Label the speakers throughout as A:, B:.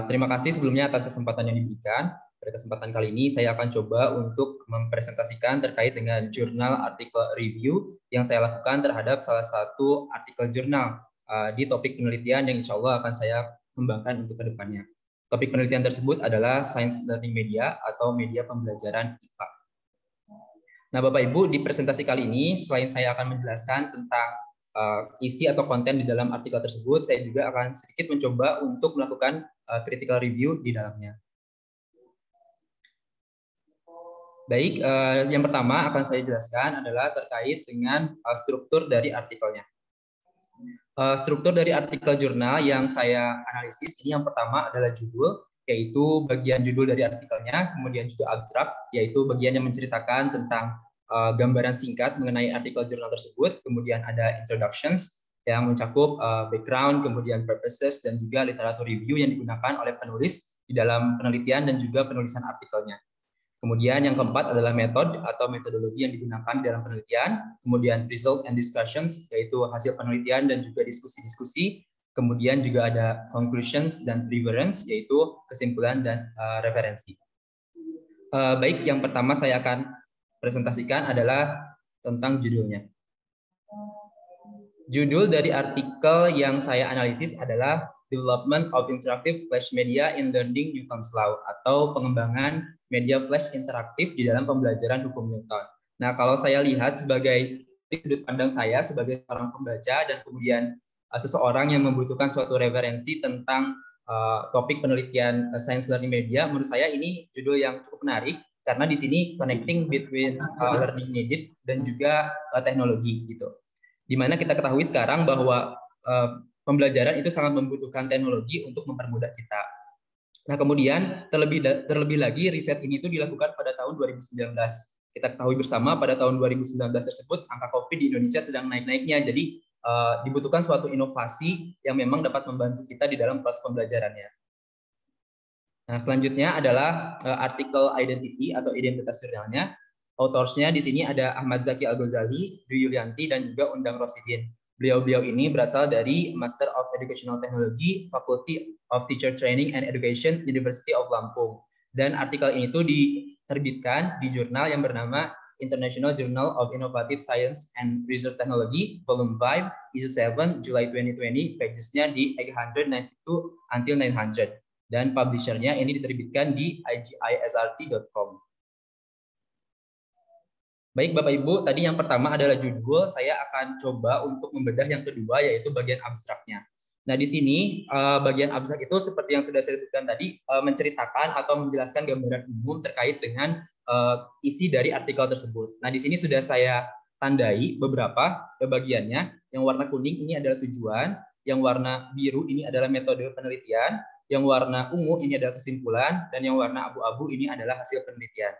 A: Terima kasih sebelumnya atas kesempatan yang diberikan. Pada kesempatan kali ini saya akan coba untuk mempresentasikan terkait dengan jurnal artikel review yang saya lakukan terhadap salah satu artikel jurnal di topik penelitian yang insya Allah akan saya kembangkan untuk kedepannya. Topik penelitian tersebut adalah Science Learning Media atau media pembelajaran IPA. Nah, Bapak Ibu, di presentasi kali ini selain saya akan menjelaskan tentang isi atau konten di dalam artikel tersebut, saya juga akan sedikit mencoba untuk melakukan critical review di dalamnya. Baik, yang pertama akan saya jelaskan adalah terkait dengan struktur dari artikelnya. Struktur dari artikel jurnal yang saya analisis ini yang pertama adalah judul, yaitu bagian judul dari artikelnya, kemudian juga abstrak, yaitu bagian yang menceritakan tentang gambaran singkat mengenai artikel jurnal tersebut, kemudian ada introductions yang mencakup background, kemudian purposes, dan juga literatur review yang digunakan oleh penulis di dalam penelitian dan juga penulisan artikelnya. Kemudian yang keempat adalah metode atau metodologi yang digunakan dalam penelitian. Kemudian result and discussions, yaitu hasil penelitian dan juga diskusi-diskusi. Kemudian juga ada conclusions dan reference, yaitu kesimpulan dan referensi. Baik, yang pertama saya akan presentasikan adalah tentang judulnya. Judul dari artikel yang saya analisis adalah Development of Interactive Flash Media in Learning Newton's Law, atau pengembangan media flash interaktif di dalam pembelajaran hukum Newton. Nah, kalau saya lihat sebagai sudut pandang saya sebagai seorang pembaca dan kemudian seseorang yang membutuhkan suatu referensi tentang topik penelitian science learning media, menurut saya ini judul yang cukup menarik karena di sini connecting between learning needed dan juga teknologi gitu. Di mana kita ketahui sekarang bahwa pembelajaran itu sangat membutuhkan teknologi untuk mempermudah kita. Nah, kemudian terlebih lagi riset ini itu dilakukan pada tahun 2019. Kita ketahui bersama pada tahun 2019 tersebut angka COVID di Indonesia sedang naik-naiknya. Jadi dibutuhkan suatu inovasi yang memang dapat membantu kita di dalam proses pembelajarannya. Nah, selanjutnya adalah artikel identity atau identitas jurnalnya. Autorsnya di sini ada Ahmad Zaki Al-Ghazali, Dwi Yulianti, dan juga Undang Rosidin. Beliau-beliau ini berasal dari Master of Educational Technology, Faculty of Teacher Training and Education, University of Lampung. Dan artikel ini tuh diterbitkan di jurnal yang bernama International Journal of Innovative Science and Research Technology, Volume 5, Issue 7, July 2020, pages-nya di 892 until 900. Dan publisher-nya ini diterbitkan di igisrt.com. Baik Bapak Ibu, tadi yang pertama adalah judul, saya akan coba untuk membedah yang kedua yaitu bagian abstraknya. Nah, di sini bagian abstrak itu seperti yang sudah saya sebutkan tadi menceritakan atau menjelaskan gambaran umum terkait dengan isi dari artikel tersebut. Nah, di sini sudah saya tandai beberapa bagiannya. Yang warna kuning ini adalah tujuan, yang warna biru ini adalah metode penelitian, yang warna ungu ini adalah kesimpulan, dan yang warna abu-abu ini adalah hasil penelitian.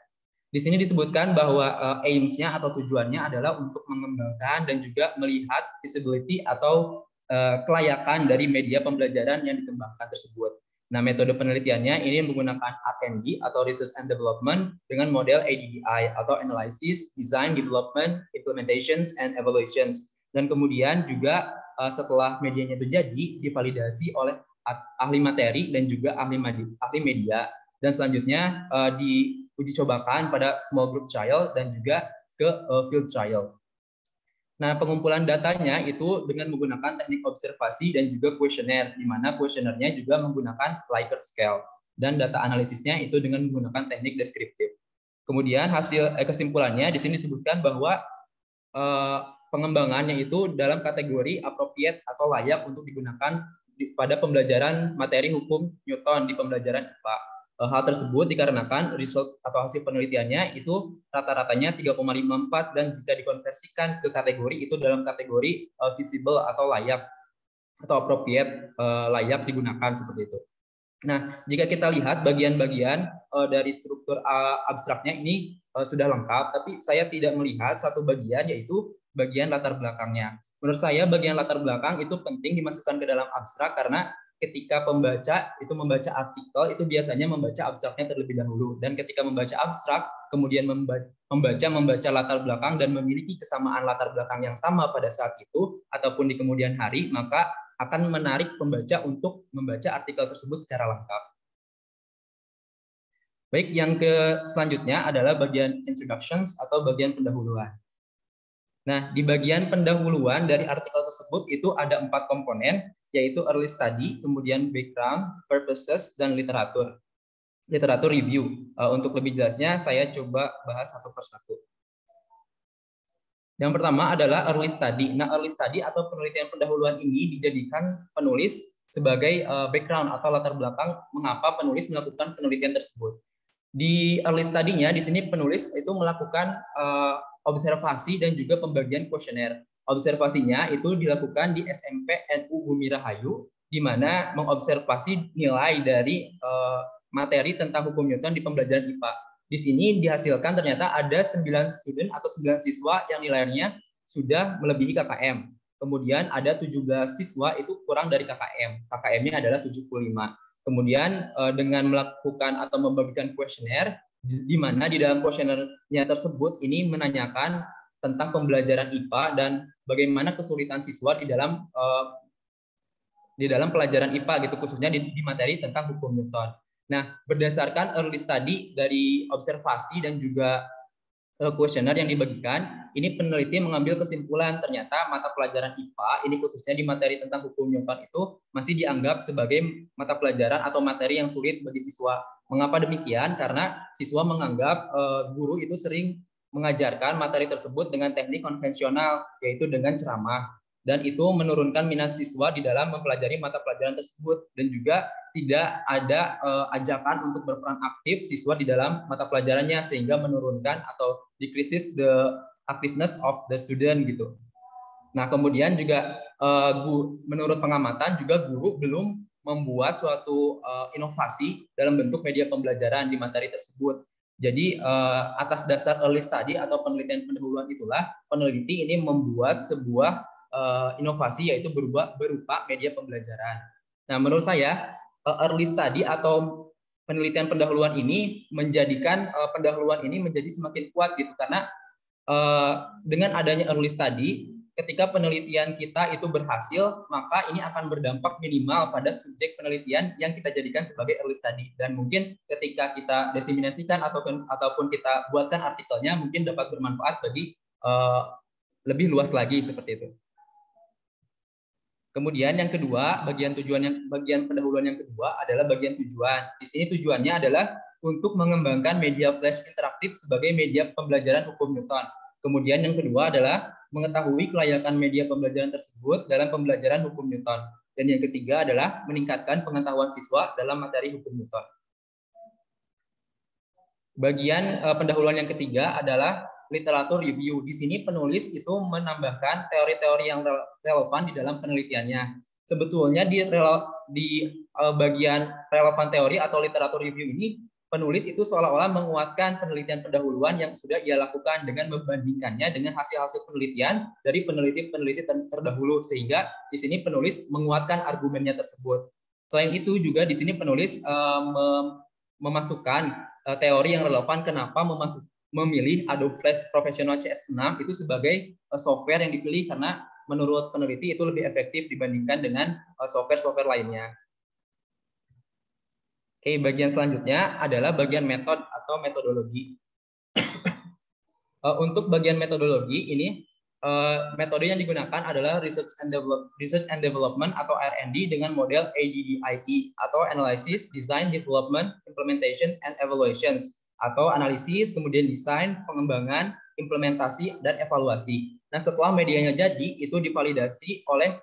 A: Di sini disebutkan bahwa aims-nya atau tujuannya adalah untuk mengembangkan dan juga melihat feasibility atau kelayakan dari media pembelajaran yang dikembangkan tersebut. Nah, metode penelitiannya ini menggunakan R&D atau Research and Development dengan model ADDI atau Analysis, Design, Development, Implementations, and Evaluations. Dan kemudian juga setelah medianya itu jadi, divalidasi oleh ahli materi dan juga ahli media. Dan selanjutnya diuji cobakan pada small group trial dan juga ke field trial. Nah, pengumpulan datanya itu dengan menggunakan teknik observasi dan juga kuesioner, di mana kuesionernya juga menggunakan Likert scale, dan data analisisnya itu dengan menggunakan teknik deskriptif. Kemudian hasil kesimpulannya di sini disebutkan bahwa pengembangannya itu dalam kategori appropriate atau layak untuk digunakan pada pembelajaran materi hukum Newton di pembelajaran IPA. Hal tersebut dikarenakan result atau hasil penelitiannya itu rata-ratanya 3,54 dan jika dikonversikan ke kategori itu dalam kategori visible atau layak atau appropriate layak digunakan seperti itu. Nah, jika kita lihat bagian-bagian dari struktur abstraknya ini sudah lengkap, tapi saya tidak melihat satu bagian yaitu bagian latar belakangnya. Menurut saya bagian latar belakang itu penting dimasukkan ke dalam abstrak karena ketika pembaca itu membaca artikel itu biasanya membaca abstraknya terlebih dahulu, dan ketika membaca abstrak kemudian membaca latar belakang dan memiliki kesamaan latar belakang yang sama pada saat itu ataupun di kemudian hari, maka akan menarik pembaca untuk membaca artikel tersebut secara lengkap. Baik, yang selanjutnya adalah bagian introductions atau bagian pendahuluan. Nah, di bagian pendahuluan dari artikel tersebut itu ada 4 komponen, yaitu early study, kemudian background, purposes, dan literatur review. Untuk lebih jelasnya, saya coba bahas satu persatu. Yang pertama adalah early study. Nah, early study atau penelitian pendahuluan ini dijadikan penulis sebagai background atau latar belakang mengapa penulis melakukan penelitian tersebut. Di early study-nya, di sini penulis itu melakukan observasi dan juga pembagian kuesioner. Observasinya itu dilakukan di SMP NU Bumi Rahayu, di mana mengobservasi nilai dari materi tentang hukum Newton di pembelajaran IPA. Di sini dihasilkan ternyata ada 9 student atau 9 siswa yang nilainya sudah melebihi KKM. Kemudian ada 17 siswa itu kurang dari KKM. KKM-nya adalah 75. Kemudian dengan melakukan atau membagikan kuesioner, di mana di dalam kuesionernya tersebut ini menanyakan tentang pembelajaran IPA dan bagaimana kesulitan siswa di dalam pelajaran IPA gitu, khususnya di materi tentang hukum Newton. Nah, berdasarkan early study dari observasi dan juga kuesioner yang dibagikan, ini peneliti mengambil kesimpulan ternyata mata pelajaran IPA ini khususnya di materi tentang hukum Newton itu masih dianggap sebagai mata pelajaran atau materi yang sulit bagi siswa. Mengapa demikian? Karena siswa menganggap guru itu sering mengajarkan materi tersebut dengan teknik konvensional, yaitu dengan ceramah. Dan itu menurunkan minat siswa di dalam mempelajari mata pelajaran tersebut, dan juga tidak ada ajakan untuk berperan aktif siswa di dalam mata pelajarannya, sehingga menurunkan atau decreases the activeness of the student gitu. Nah, kemudian juga menurut pengamatan juga guru belum membuat suatu inovasi dalam bentuk media pembelajaran di materi tersebut. Jadi atas dasar early study atau penelitian pendahuluan itulah peneliti ini membuat sebuah inovasi, yaitu berupa media pembelajaran. Nah, menurut saya early study atau penelitian pendahuluan ini menjadikan pendahuluan ini menjadi semakin kuat gitu, karena dengan adanya early study, ketika penelitian kita itu berhasil, maka ini akan berdampak minimal pada subjek penelitian yang kita jadikan sebagai early study. Dan mungkin ketika kita diseminasikan ataupun kita buatkan artikelnya, mungkin dapat bermanfaat bagi lebih luas lagi seperti itu. Kemudian yang kedua, bagian pendahuluan yang kedua adalah bagian tujuan. Di sini tujuannya adalah untuk mengembangkan media flash interaktif sebagai media pembelajaran hukum Newton. Kemudian yang kedua adalah mengetahui kelayakan media pembelajaran tersebut dalam pembelajaran hukum Newton. Dan yang ketiga adalah meningkatkan pengetahuan siswa dalam materi hukum Newton. Bagian pendahuluan yang ketiga adalah literatur review. Di sini penulis itu menambahkan teori-teori yang relevan di dalam penelitiannya. Sebetulnya di bagian relevan teori atau literatur review ini, penulis itu seolah-olah menguatkan penelitian pendahuluan yang sudah ia lakukan dengan membandingkannya dengan hasil-hasil penelitian dari peneliti-peneliti terdahulu, sehingga di sini penulis menguatkan argumennya tersebut. Selain itu juga di sini penulis memasukkan teori yang relevan kenapa memilih Adobe Flash Professional CS6 itu sebagai software yang dipilih, karena menurut peneliti itu lebih efektif dibandingkan dengan software-software lainnya. Oke, bagian selanjutnya adalah bagian metode atau metodologi. Untuk bagian metodologi ini, metode yang digunakan adalah research and development atau R&D dengan model ADDIE atau Analysis, Design, Development, Implementation, and Evaluations, atau analisis, kemudian desain, pengembangan, implementasi, dan evaluasi. Nah, setelah medianya jadi, itu divalidasi oleh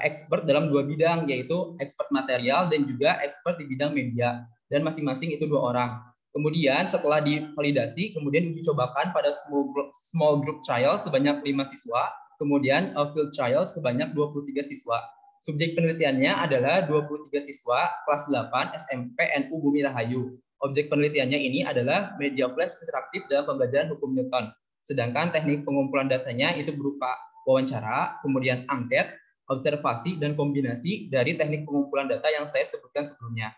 A: expert dalam 2 bidang, yaitu expert material dan juga expert di bidang media. Dan masing-masing itu 2 orang. Kemudian setelah divalidasi, kemudian uji cobakan pada small group trial sebanyak 5 siswa, kemudian field trial sebanyak 23 siswa. Subjek penelitiannya adalah 23 siswa kelas 8 SMP NU Bumi Rahayu. Objek penelitiannya ini adalah media flash interaktif dalam pembelajaran hukum Newton. Sedangkan teknik pengumpulan datanya itu berupa wawancara, kemudian angket, observasi, dan kombinasi dari teknik pengumpulan data yang saya sebutkan sebelumnya.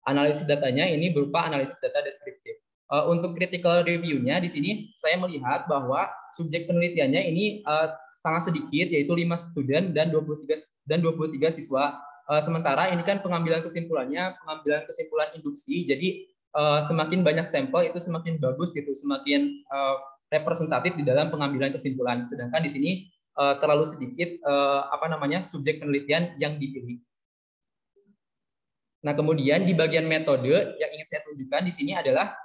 A: Analisis datanya ini berupa analisis data deskriptif. Untuk critical review-nya di sini saya melihat bahwa subjek penelitiannya ini sangat sedikit, yaitu 5 student dan 23 dan 23 siswa. Sementara ini kan pengambilan kesimpulan induksi, jadi semakin banyak sampel itu semakin bagus gitu, semakin representatif di dalam pengambilan kesimpulan. Sedangkan di sini terlalu sedikit subjek penelitian yang dipilih. Nah, kemudian di bagian metode yang ingin saya tunjukkan di sini adalah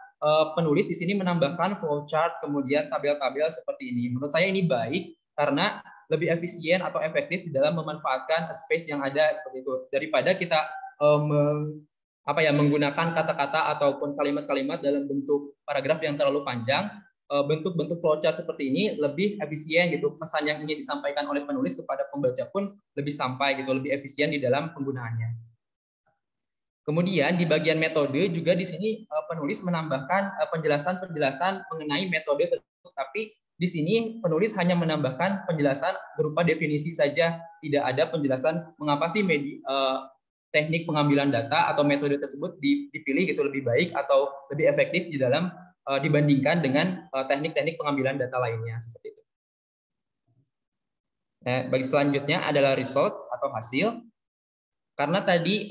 A: penulis di sini menambahkan flowchart, kemudian tabel-tabel seperti ini. Menurut saya ini baik karena lebih efisien atau efektif di dalam memanfaatkan space yang ada seperti itu daripada kita menggunakan kata-kata ataupun kalimat-kalimat dalam bentuk paragraf yang terlalu panjang. Bentuk-bentuk flowchart seperti ini lebih efisien gitu, pesan yang ingin disampaikan oleh penulis kepada pembaca pun lebih sampai gitu, lebih efisien di dalam penggunaannya. Kemudian di bagian metode juga di sini penulis menambahkan penjelasan-penjelasan mengenai metode tersebut, tapi di sini penulis hanya menambahkan penjelasan berupa definisi saja, tidak ada penjelasan mengapa sih teknik pengambilan data atau metode tersebut dipilih gitu lebih baik atau lebih efektif di dalam dibandingkan dengan teknik-teknik pengambilan data lainnya seperti itu. Nah, bagi selanjutnya adalah result atau hasil. Karena tadi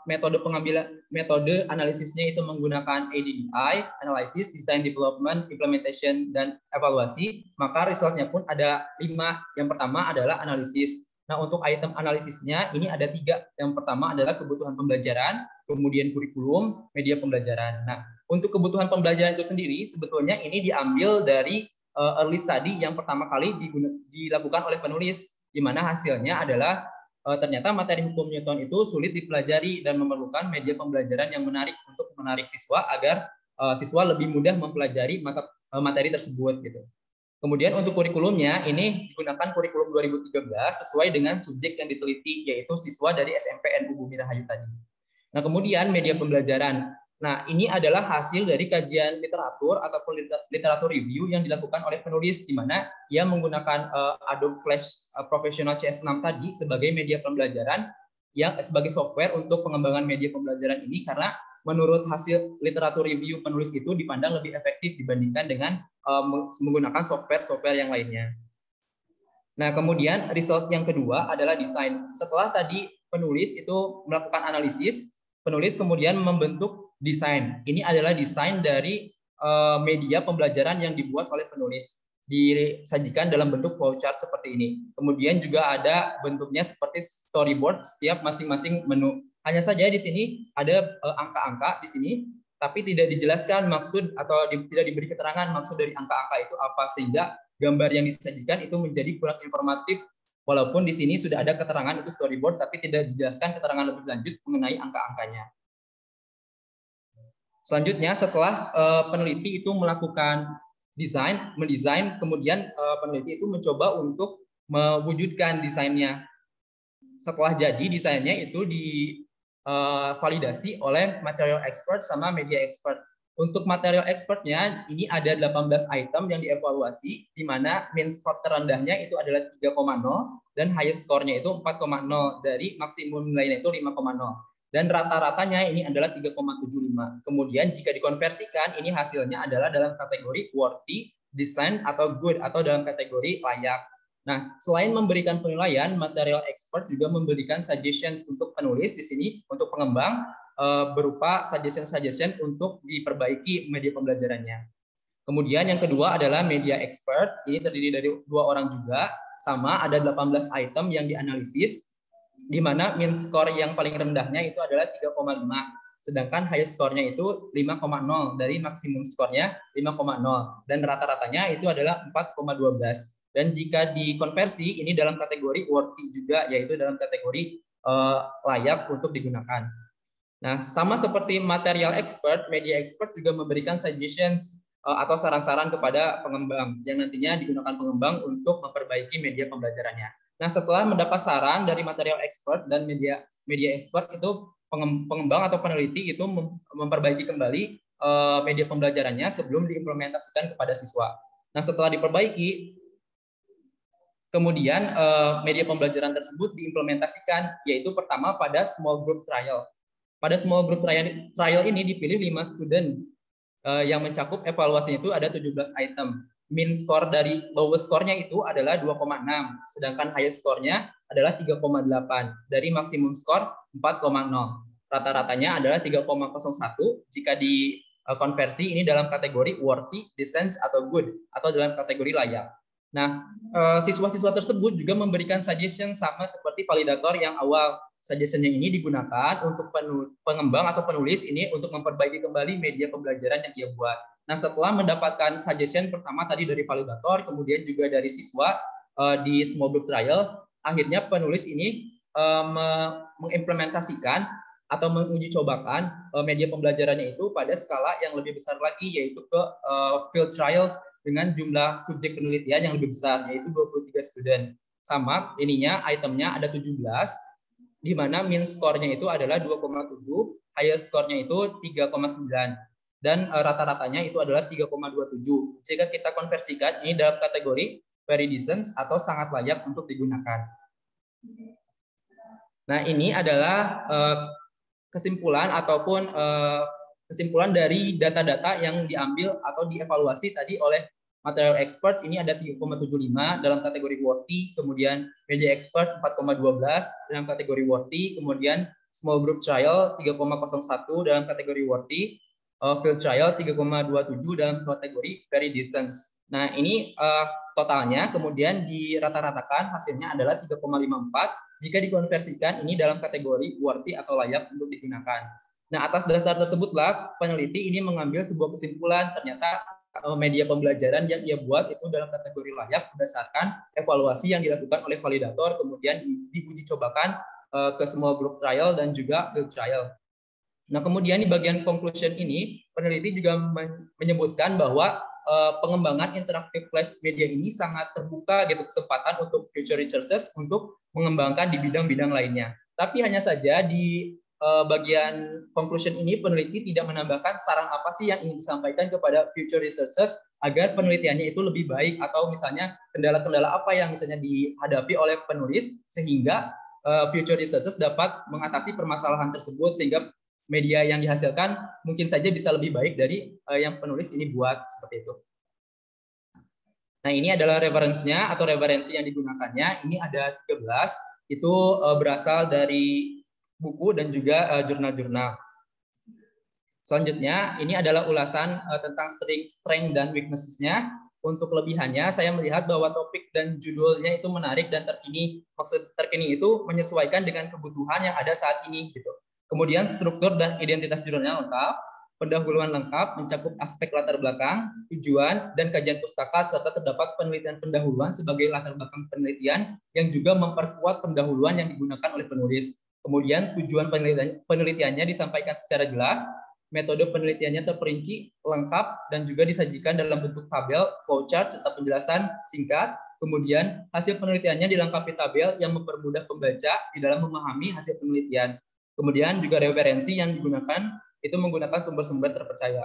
A: metode analisisnya itu menggunakan ADDI, Analysis, Design, Development, Implementation, dan Evaluasi, maka resultnya pun ada 5. Yang pertama adalah analisis. Nah, untuk item analisisnya ini ada 3. Yang pertama adalah kebutuhan pembelajaran, kemudian kurikulum, media pembelajaran. Nah, untuk kebutuhan pembelajaran itu sendiri, sebetulnya ini diambil dari early study yang pertama kali dilakukan oleh penulis, di mana hasilnya adalah ternyata materi hukum Newton itu sulit dipelajari dan memerlukan media pembelajaran yang menarik untuk menarik siswa agar siswa lebih mudah mempelajari materi tersebut gitu. Kemudian untuk kurikulumnya ini digunakan kurikulum 2013 sesuai dengan subjek yang diteliti, yaitu siswa dari SMPN Bumi Rahayu tadi. Nah, kemudian media pembelajaran. Nah, ini adalah hasil dari kajian literatur ataupun literatur review yang dilakukan oleh penulis, di mana ia menggunakan Adobe Flash Professional CS6 tadi sebagai media pembelajaran, yang sebagai software untuk pengembangan media pembelajaran ini, karena menurut hasil literatur review penulis itu dipandang lebih efektif dibandingkan dengan menggunakan software yang lainnya. Nah, kemudian result yang kedua adalah desain. Setelah tadi penulis itu melakukan analisis, penulis kemudian membentuk desain. Ini adalah desain dari media pembelajaran yang dibuat oleh penulis. Disajikan dalam bentuk flowchart seperti ini. Kemudian juga ada bentuknya seperti storyboard setiap masing-masing menu. Hanya saja di sini ada angka-angka di sini, tapi tidak dijelaskan maksud atau tidak diberi keterangan maksud dari angka-angka itu apa, sehingga gambar yang disajikan itu menjadi kurang informatif. Walaupun di sini sudah ada keterangan itu storyboard, tapi tidak dijelaskan keterangan lebih lanjut mengenai angka-angkanya. Selanjutnya, setelah peneliti itu melakukan mendesain, kemudian peneliti itu mencoba untuk mewujudkan desainnya. Setelah jadi desainnya itu divalidasi oleh material expert sama media expert. Untuk material expertnya ini ada 18 item yang dievaluasi, di mana mean score terendahnya itu adalah 3,0 dan highest score-nya itu 4,0, dari maksimum nilainya itu 5,0. Dan rata-ratanya ini adalah 3,75. Kemudian jika dikonversikan, ini hasilnya adalah dalam kategori worthy, design, atau good, atau dalam kategori layak. Nah, selain memberikan penilaian, material expert juga memberikan suggestions untuk penulis di sini, untuk pengembang, berupa suggestion untuk diperbaiki media pembelajarannya. Kemudian yang kedua adalah media expert. Ini terdiri dari 2 orang juga, sama ada 18 item yang dianalisis, di mana mean score yang paling rendahnya itu adalah 3,5, sedangkan highest score-nya itu 5,0, dari maksimum score-nya 5,0, dan rata-ratanya itu adalah 4,12. Dan jika dikonversi, ini dalam kategori worthy juga, yaitu dalam kategori layak untuk digunakan. Nah, sama seperti material expert, media expert juga memberikan suggestions atau saran-saran kepada pengembang yang nantinya digunakan pengembang untuk memperbaiki media pembelajarannya. Nah, setelah mendapat saran dari material expert dan media expert, itu pengembang atau peneliti itu memperbaiki kembali media pembelajarannya sebelum diimplementasikan kepada siswa. Nah, setelah diperbaiki, kemudian media pembelajaran tersebut diimplementasikan, yaitu pertama pada small group trial. Pada small group trial ini dipilih 5 student yang mencakup evaluasinya itu ada 17 item. mean score dari lowest score-nya itu adalah 2,6, sedangkan highest score-nya adalah 3,8 dari maksimum skor 4,0. Rata-ratanya adalah 3,01 jika dikonversi ini dalam kategori worthy, decent, atau good, atau dalam kategori layak. Nah, siswa-siswa tersebut juga memberikan suggestion sama seperti validator yang awal. Suggestion-nya ini digunakan untuk pengembang atau penulis ini untuk memperbaiki kembali media pembelajaran yang ia buat. Nah, setelah mendapatkan suggestion pertama tadi dari validator, kemudian juga dari siswa di small group trial, akhirnya penulis ini mengimplementasikan atau menguji cobakan media pembelajarannya itu pada skala yang lebih besar lagi, yaitu ke field trials dengan jumlah subjek penelitian yang lebih besar, yaitu 23 student. Sama ininya, itemnya ada 17, di mana mean score-nya itu adalah 2,7, highest score-nya itu 3,9, dan rata-ratanya itu adalah 3,27. Jika kita konversikan, ini dalam kategori very decent atau sangat layak untuk digunakan. Nah, ini adalah kesimpulan ataupun kesimpulan dari data-data yang diambil atau dievaluasi tadi oleh material expert. Ini ada 3,75 dalam kategori worthy, kemudian media expert 4,12 dalam kategori worthy, kemudian small group trial 3,01 dalam kategori worthy, field trial 3,27 dalam kategori very decent. Nah, ini totalnya kemudian dirata-ratakan hasilnya adalah 3,54 jika dikonversikan ini dalam kategori worthy atau layak untuk digunakan. Nah, atas dasar tersebutlah peneliti ini mengambil sebuah kesimpulan, ternyata media pembelajaran yang ia buat itu dalam kategori layak berdasarkan evaluasi yang dilakukan oleh validator, kemudian diuji cobakan ke small group trial dan juga field trial. Nah, kemudian di bagian conclusion ini, peneliti juga menyebutkan bahwa pengembangan interaktif flash media ini sangat terbuka gitu kesempatan untuk future researchers untuk mengembangkan di bidang-bidang lainnya. Tapi hanya saja di bagian conclusion ini peneliti tidak menambahkan saran apa sih yang ingin disampaikan kepada future researchers agar penelitiannya itu lebih baik, atau misalnya kendala-kendala apa yang misalnya dihadapi oleh penulis sehingga future researchers dapat mengatasi permasalahan tersebut sehingga media yang dihasilkan mungkin saja bisa lebih baik dari yang penulis ini buat, seperti itu. Nah, ini adalah referensinya atau referensi yang digunakannya. Ini ada 13, itu berasal dari buku dan juga jurnal-jurnal. Selanjutnya, ini adalah ulasan tentang strength dan weaknesses-nya. Untuk kelebihannya, saya melihat bahwa topik dan judulnya itu menarik dan terkini. Maksud terkini itu menyesuaikan dengan kebutuhan yang ada saat ini, gitu. Kemudian struktur dan identitas jurnalnya lengkap, pendahuluan lengkap, mencakup aspek latar belakang, tujuan, dan kajian pustaka, serta terdapat penelitian pendahuluan sebagai latar belakang penelitian yang juga memperkuat pendahuluan yang digunakan oleh penulis. Kemudian tujuan penelitiannya disampaikan secara jelas, metode penelitiannya terperinci, lengkap, dan juga disajikan dalam bentuk tabel, flowchart, serta penjelasan singkat. Kemudian hasil penelitiannya dilengkapi tabel yang mempermudah pembaca di dalam memahami hasil penelitian. Kemudian juga referensi yang digunakan itu menggunakan sumber-sumber terpercaya.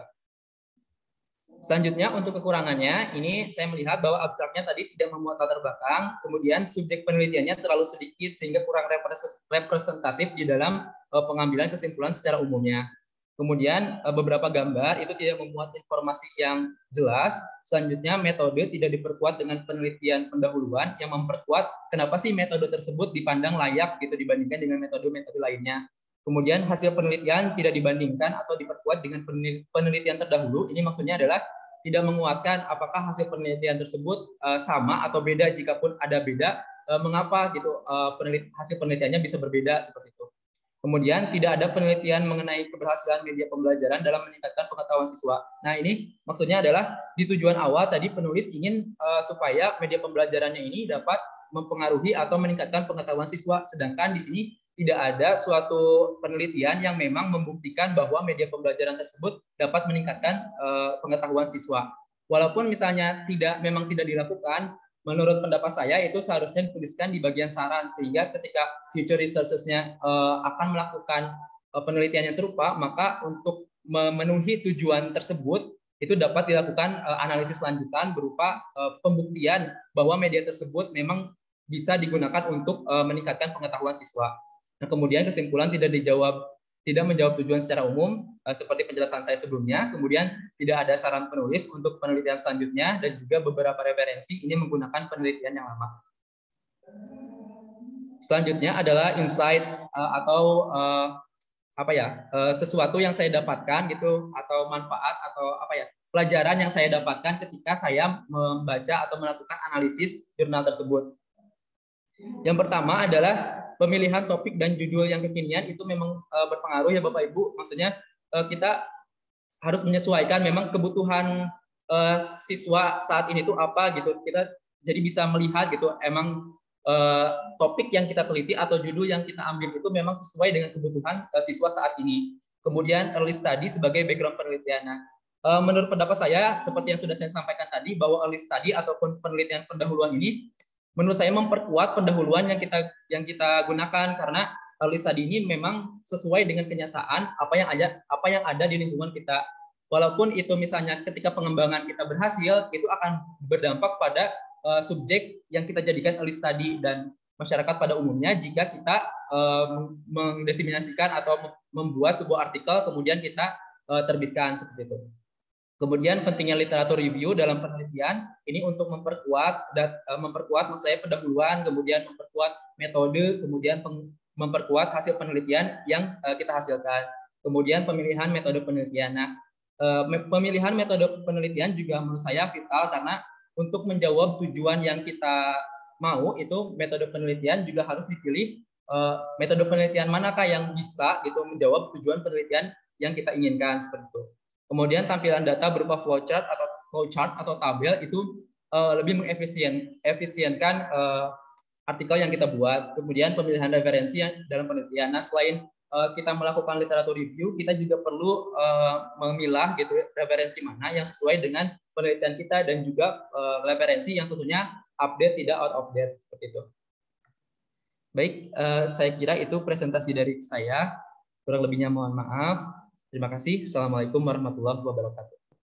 A: Selanjutnya untuk kekurangannya, ini saya melihat bahwa abstraknya tadi tidak memuat latar belakang, kemudian subjek penelitiannya terlalu sedikit sehingga kurang representatif di dalam pengambilan kesimpulan secara umumnya. Kemudian beberapa gambar itu tidak memuat informasi yang jelas. Selanjutnya metode tidak diperkuat dengan penelitian pendahuluan yang memperkuat kenapa sih metode tersebut dipandang layak gitu dibandingkan dengan metode-metode lainnya. Kemudian hasil penelitian tidak dibandingkan atau diperkuat dengan penelitian terdahulu. Ini maksudnya adalah tidak menguatkan apakah hasil penelitian tersebut sama atau beda. Jikapun ada beda, mengapa gitu hasil penelitiannya bisa berbeda seperti itu. Kemudian tidak ada penelitian mengenai keberhasilan media pembelajaran dalam meningkatkan pengetahuan siswa. Nah, ini maksudnya adalah di tujuan awal tadi penulis ingin supaya media pembelajarannya ini dapat mempengaruhi atau meningkatkan pengetahuan siswa, sedangkan di sini tidak ada suatu penelitian yang memang membuktikan bahwa media pembelajaran tersebut dapat meningkatkan pengetahuan siswa. Walaupun misalnya memang tidak dilakukan, menurut pendapat saya itu seharusnya dituliskan di bagian saran, sehingga ketika future researchers-nya akan melakukan penelitian yang serupa, maka untuk memenuhi tujuan tersebut itu dapat dilakukan analisis lanjutan berupa pembuktian bahwa media tersebut memang bisa digunakan untuk meningkatkan pengetahuan siswa. Nah, kemudian kesimpulan tidak dijawab tidak menjawab tujuan secara umum seperti penjelasan saya sebelumnya. Kemudian tidak ada saran penulis untuk penelitian selanjutnya dan juga beberapa referensi ini menggunakan penelitian yang lama. Selanjutnya adalah insight atau sesuatu yang saya dapatkan gitu, atau manfaat atau pelajaran yang saya dapatkan ketika saya membaca atau melakukan analisis jurnal tersebut. Yang pertama adalah pemilihan topik dan judul yang kekinian itu memang berpengaruh ya Bapak Ibu. Maksudnya kita harus menyesuaikan memang kebutuhan siswa saat ini tuh apa gitu. Kita jadi bisa melihat gitu emang topik yang kita teliti atau judul yang kita ambil itu memang sesuai dengan kebutuhan siswa saat ini. Kemudian early study sebagai background penelitian. Nah, menurut pendapat saya, seperti yang sudah saya sampaikan tadi, bahwa early study ataupun penelitian pendahuluan ini, menurut saya memperkuat pendahuluan yang kita gunakan, karena early study ini memang sesuai dengan kenyataan apa yang ada di lingkungan kita. Walaupun itu misalnya ketika pengembangan kita berhasil, itu akan berdampak pada subjek yang kita jadikan early study dan masyarakat pada umumnya jika kita mendesiminasikan atau membuat sebuah artikel kemudian kita terbitkan seperti itu. Kemudian pentingnya literatur review dalam penelitian ini untuk memperkuat maksud saya pendahuluan, kemudian memperkuat metode, kemudian memperkuat hasil penelitian yang kita hasilkan. Kemudian pemilihan metode penelitian. Nah, pemilihan metode penelitian juga menurut saya vital karena untuk menjawab tujuan yang kita mau itu metode penelitian juga harus dipilih metode penelitian manakah yang bisa gitu menjawab tujuan penelitian yang kita inginkan seperti itu. Kemudian tampilan data berupa flowchart atau tabel itu lebih mengefisienkan artikel yang kita buat. Kemudian pemilihan referensi dalam penelitian. Nah, selain kita melakukan literatur review, kita juga perlu memilah gitu referensi mana yang sesuai dengan penelitian kita dan juga referensi yang tentunya update tidak out of date seperti itu. Baik, saya kira itu presentasi dari saya. Kurang lebihnya mohon maaf. Terima kasih. Assalamualaikum warahmatullahi wabarakatuh.